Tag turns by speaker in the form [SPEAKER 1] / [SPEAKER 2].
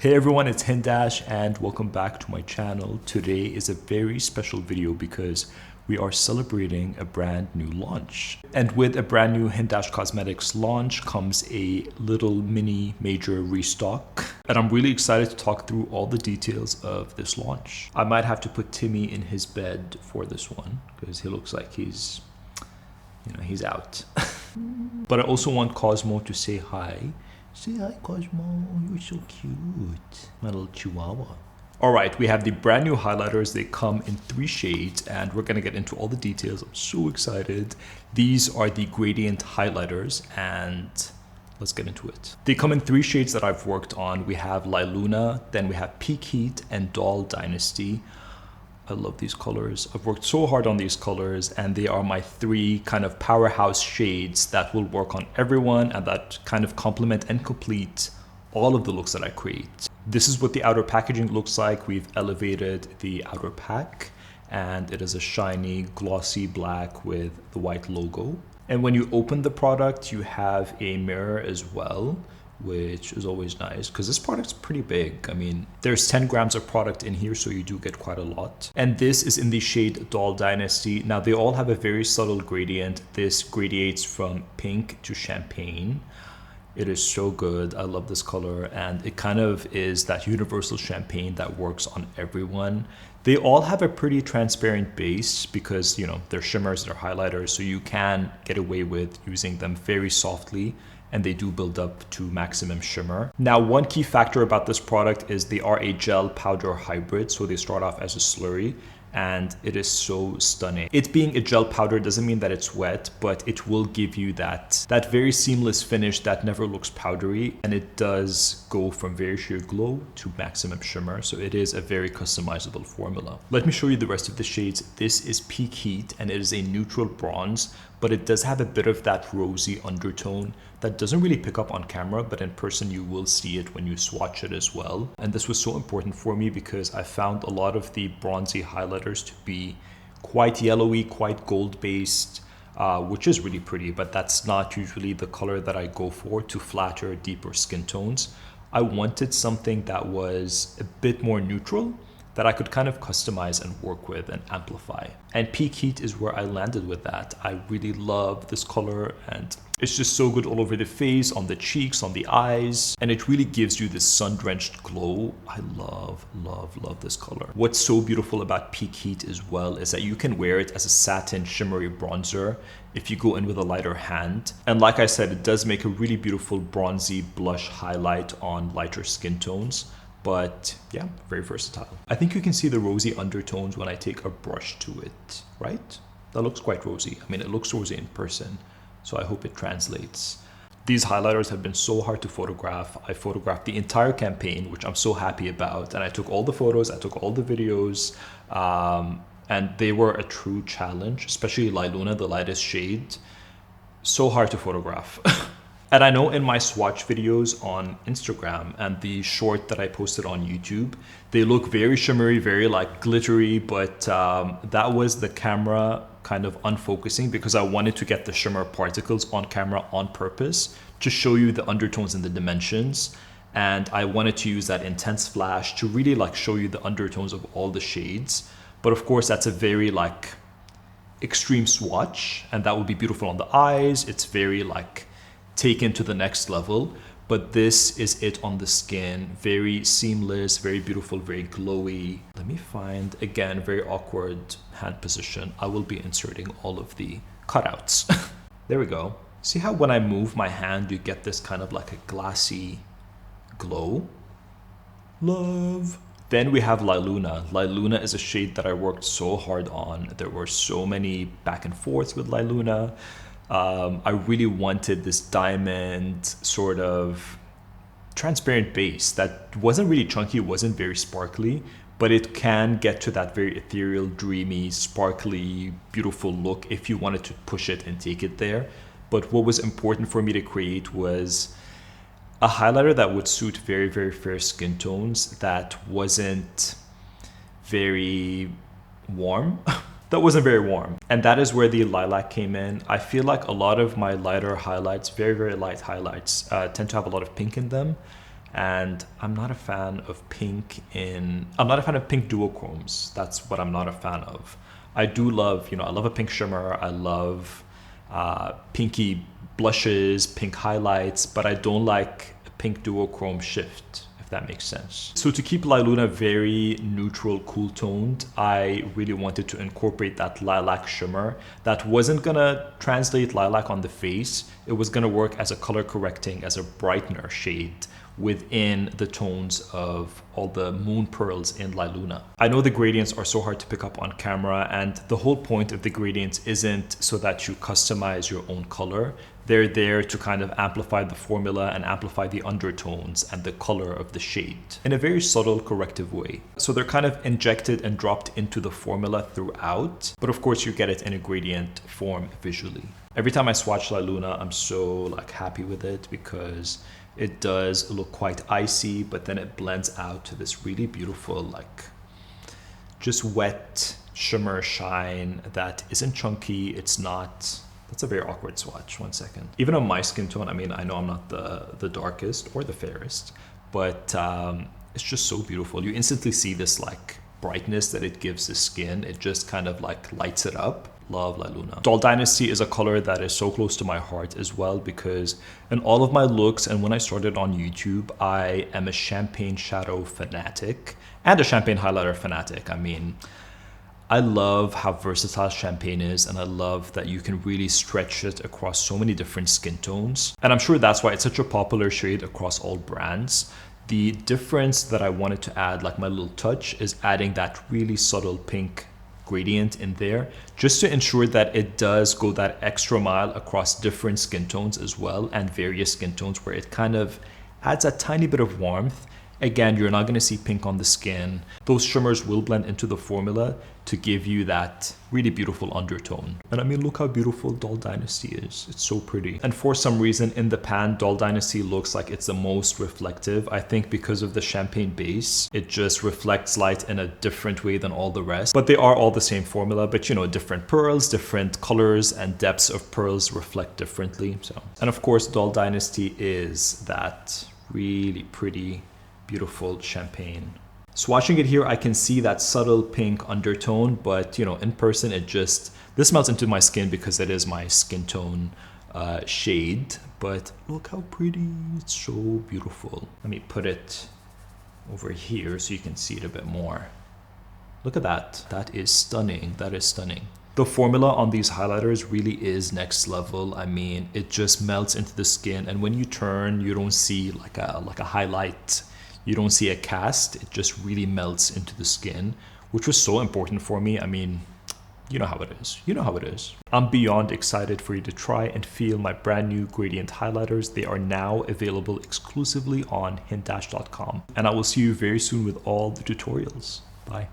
[SPEAKER 1] Hey everyone, it's Hindash and welcome back to my channel. Today is a very special video because we are celebrating a brand new launch. And with a brand new Hindash Cosmetics launch comes a little mini major restock. And I'm really excited to talk through all the details of this launch. I might have to put Timmy in his bed for this one because he looks like he's out. But I also want Cosmo to say hi. Say hi, Cosmo. You're so cute. My little chihuahua. All right, we have the brand new highlighters. They come in 3 shades and we're gonna get into all the details. I'm so excited. These are the gradient highlighters and let's get into it. They come in 3 shades that I've worked on. We have La Luna, then we have Peak Heat and Doll Dynasty. I love these colors. I've worked so hard on these colors and they are my 3 kind of powerhouse shades that will work on everyone and that kind of complement and complete all of the looks that I create. This is what the outer packaging looks like. We've elevated the outer pack and it is a shiny glossy black with the white logo. And when you open the product, you have a mirror as well, which is always nice because this product's pretty big. I mean, there's 10 grams of product in here, so you do get quite a lot. And this is in the shade Doll Dynasty. Now they all have a very subtle gradient. This gradiates from pink to champagne. It is so good. I love this color and it kind of is that universal champagne that works on everyone. They all have a pretty transparent base because, you know, they're shimmers, they're highlighters, so you can get away with using them very softly and they do build up to maximum shimmer. Now, one key factor about this product is they are a gel powder hybrid, so they start off as a slurry and it is so stunning. It being a gel powder doesn't mean that it's wet, but it will give you that very seamless finish that never looks powdery, and it does go from very sheer glow to maximum shimmer, so it is a very customizable formula. Let me show you the rest of the shades. This is Peak Heat and it is a neutral bronze, but it does have a bit of that rosy undertone that doesn't really pick up on camera, but in person you will see it when you swatch it as well. And this was so important for me because I found a lot of the bronzy highlighters to be quite yellowy, quite gold based, which is really pretty, but that's not usually the color that I go for to flatter deeper skin tones. I wanted something that was a bit more neutral that I could kind of customize and work with and amplify. And Peak Heat is where I landed with that. I really love this color and it's just so good all over the face, on the cheeks, on the eyes, and it really gives you this sun-drenched glow. I love, love, love this color. What's so beautiful about Peak Heat as well is that you can wear it as a satin shimmery bronzer if you go in with a lighter hand. And like I said, it does make a really beautiful bronzy blush highlight on lighter skin tones. But yeah, very versatile. I think you can see the rosy undertones when I take a brush to it, right? That looks quite rosy. I mean, it looks rosy in person, so I hope it translates. These highlighters have been so hard to photograph. I photographed the entire campaign, which I'm so happy about. And I took all the photos, I took all the videos, and they were a true challenge, especially La Luna, the lightest shade. So hard to photograph. And I know in my swatch videos on Instagram and the short that I posted on YouTube, they look very shimmery, very like glittery, but that was the camera kind of unfocusing because I wanted to get the shimmer particles on camera on purpose to show you the undertones and the dimensions. And I wanted to use that intense flash to really like show you the undertones of all the shades. But of course, that's a very like extreme swatch and that would be beautiful on the eyes. It's very like taken to the next level, but this is it on the skin. Very seamless, very beautiful, very glowy. Let me find, again, very awkward hand position. I will be inserting all of the cutouts. There we go. See how when I move my hand, you get this kind of like a glassy glow? Love. Then we have La Luna. La Luna is a shade that I worked so hard on. There were so many back and forths with La Luna. I really wanted this diamond sort of transparent base that wasn't really chunky, wasn't very sparkly, but it can get to that very ethereal, dreamy, sparkly, beautiful look if you wanted to push it and take it there. But what was important for me to create was a highlighter that would suit very, very fair skin tones that wasn't very warm. That wasn't very warm. And that is where the lilac came in. I feel like a lot of my lighter highlights, very, very light highlights, tend to have a lot of pink in them. And I'm not a fan of I'm not a fan of pink duochromes. That's what I'm not a fan of. I do love, I love a pink shimmer. I love pinky blushes, pink highlights, but I don't like a pink duochrome shift, if that makes sense. So to keep Liluna very neutral, cool toned, I really wanted to incorporate that lilac shimmer that wasn't gonna translate lilac on the face. It was gonna work as a color correcting, as a brightener shade within the tones of all the moon pearls in Liluna. I know the gradients are so hard to pick up on camera, and the whole point of the gradients isn't so that you customize your own color. They're there to kind of amplify the formula and amplify the undertones and the color of the shade in a very subtle, corrective way. So they're kind of injected and dropped into the formula throughout, but of course you get it in a gradient form visually. Every time I swatch Liluna, I'm so happy with it because it does look quite icy, but then it blends out to this really beautiful, just wet shimmer shine that isn't chunky. It's not, that's a very awkward swatch. 1 second. Even on my skin tone, I mean, I know I'm not the darkest or the fairest, but it's just so beautiful. You instantly see this brightness that it gives the skin. It just kind of lights it up. Love Liluna. Doll Dynasty is a color that is so close to my heart as well, because in all of my looks and when I started on YouTube, I am a champagne shadow fanatic and a champagne highlighter fanatic. I mean, I love how versatile champagne is, and I love that you can really stretch it across so many different skin tones. And I'm sure that's why it's such a popular shade across all brands. The difference that I wanted to add, my little touch, is adding that really subtle pink gradient in there, just to ensure that it does go that extra mile across different skin tones as well, and various skin tones, where it kind of adds a tiny bit of warmth. Again, you're not going to see pink on the skin. Those shimmers will blend into the formula to give you that really beautiful undertone. And I mean, look how beautiful Doll Dynasty is. It's so pretty. And for some reason in the pan, Doll Dynasty looks like it's the most reflective. I think because of the champagne base, it just reflects light in a different way than all the rest. But they are all the same formula, but different pearls, different colors and depths of pearls reflect differently. So, and of course, Doll Dynasty is that really pretty, beautiful champagne. Swatching it here, I can see that subtle pink undertone, but in person, this melts into my skin because it is my skin tone shade. But look how pretty, it's so beautiful. Let me put it over here so you can see it a bit more. Look at that, that is stunning, that is stunning. The formula on these highlighters really is next level. I mean, it just melts into the skin, and when you turn, you don't see like a highlight. You don't see a cast. It just really melts into the skin, which was so important for me. I mean, you know how it is. You know how it is. I'm beyond excited for you to try and feel my brand new gradient highlighters. They are now available exclusively on hindash.com. And I will see you very soon with all the tutorials. Bye.